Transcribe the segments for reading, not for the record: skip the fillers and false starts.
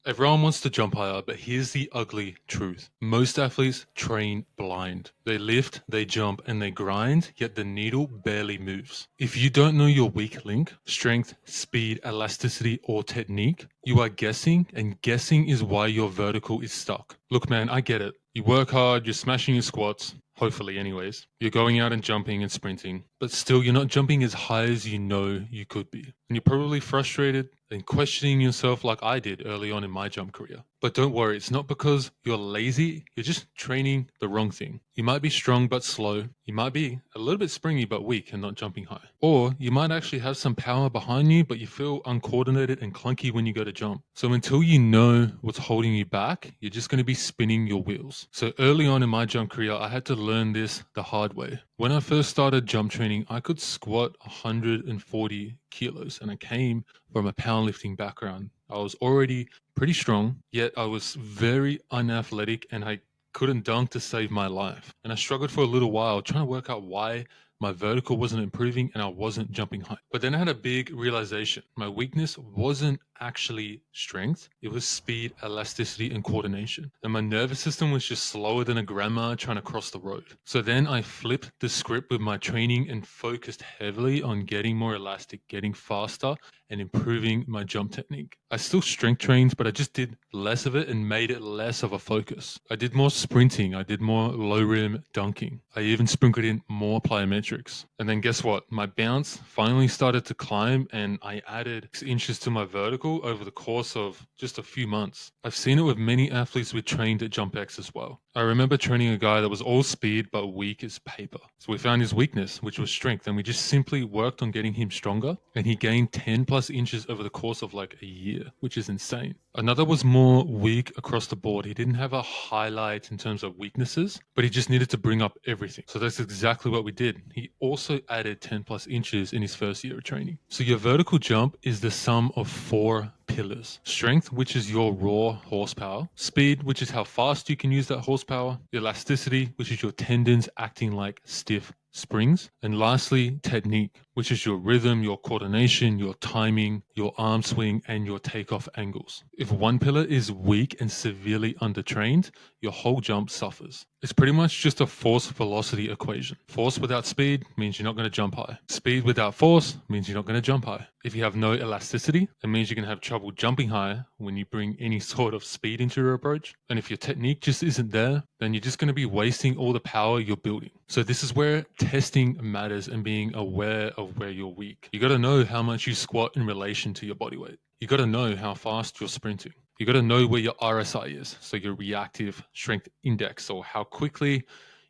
Everyone wants to jump higher, but here's the ugly truth. Most athletes train blind. They lift, they jump, and they grind, yet the needle barely moves. If you don't know your weak link, strength, speed, elasticity, or technique, you are guessing, and guessing is why your vertical is stuck. Look, man, I get it. You work hard, you're smashing your squats, hopefully anyways. You're going out and jumping and sprinting, but still you're not jumping as high as you know you could be. And you're probably frustrated and questioning yourself like I did early on in my jump career. But don't worry, it's not because you're lazy, you're just training the wrong thing. You might be strong but slow. You might be a little bit springy but weak and not jumping high. Or you might actually have some power behind you, but you feel uncoordinated and clunky when you go to jump. So until you know what's holding you back, you're just going to be spinning your wheels. So early on in my jump career, I had to learn this the hard way. When I first started jump training, I could squat 140 kilos and I came from a powerlifting background. I was already pretty strong, yet I was very unathletic and I couldn't dunk to save my life. And I struggled for a little while trying to work out why my vertical wasn't improving and I wasn't jumping high. But then I had a big realization. My weakness wasn't actually strength. It was speed, elasticity, and coordination. And my nervous system was just slower than a grandma trying to cross the road. So then I flipped the script with my training and focused heavily on getting more elastic, getting faster, and improving my jump technique. I still strength trained, but I just did less of it and made it less of a focus. I did more sprinting. I did more low rim dunking. I even sprinkled in more plyometrics. And then guess what? My bounce finally started to climb and I added 6 inches to my vertical over the course of just a few months. I've seen it with many athletes we trained at JumpX as well. I remember training a guy that was all speed but weak as paper. So we found his weakness, which was strength, and we just simply worked on getting him stronger, and he gained 10 plus inches over the course of like a year, which is insane. Another was more weak across the board. He didn't have a highlight in terms of weaknesses, but he just needed to bring up everything. So that's exactly what we did. He also added 10 plus inches in his first year of training. So your vertical jump is the sum of 4 pillars. Strength, which is your raw horsepower. Speed, which is how fast you can use that horsepower. Elasticity, which is your tendons acting like stiff springs. And lastly, technique, which is your rhythm, your coordination, your timing, your arm swing, and your takeoff angles. If one pillar is weak and severely undertrained, your whole jump suffers. It's pretty much just a force velocity equation. Force without speed means you're not going to jump high. Speed without force means you're not going to jump high. If you have no elasticity, it means you're going to have trouble jumping high when you bring any sort of speed into your approach. And if your technique just isn't there, then you're just going to be wasting all the power you're building. So this is where testing matters and being aware of where you're weak. You got to know how much you squat in relation to your body weight. You got to know how fast you're sprinting. You got to know where your RSI is, so your reactive strength index, or how quickly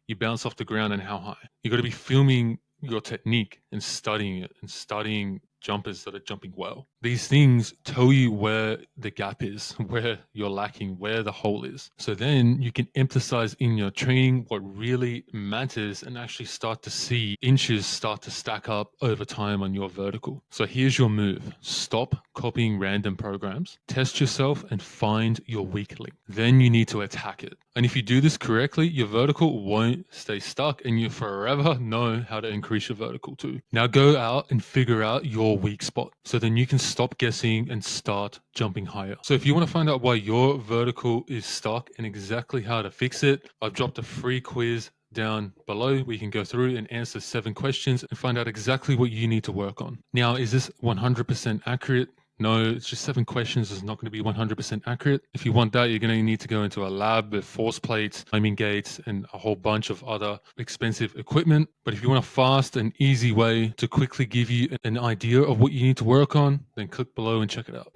you bounce off the ground and how high. You got to be filming your technique and studying it and studying jumpers that are jumping well. These things tell you where the gap is, where you're lacking, where the hole is. So then you can emphasize in your training what really matters and actually start to see inches start to stack up over time on your vertical. So here's your move. Stop copying random programs, test yourself and find your weak link. Then you need to attack it. And if you do this correctly, your vertical won't stay stuck and you forever know how to increase your vertical too. Now go out and figure out your weak spot. So then you can stop guessing and start jumping higher. So if you want to find out why your vertical is stuck and exactly how to fix it, I've dropped a free quiz down below. We can go through and answer 7 questions and find out exactly what you need to work on. Now, is this 100% accurate? No, it's just 7 questions. It's not going to be 100% accurate. If you want that, you're going to need to go into a lab with force plates, timing gates, and a whole bunch of other expensive equipment. But if you want a fast and easy way to quickly give you an idea of what you need to work on, then click below and check it out.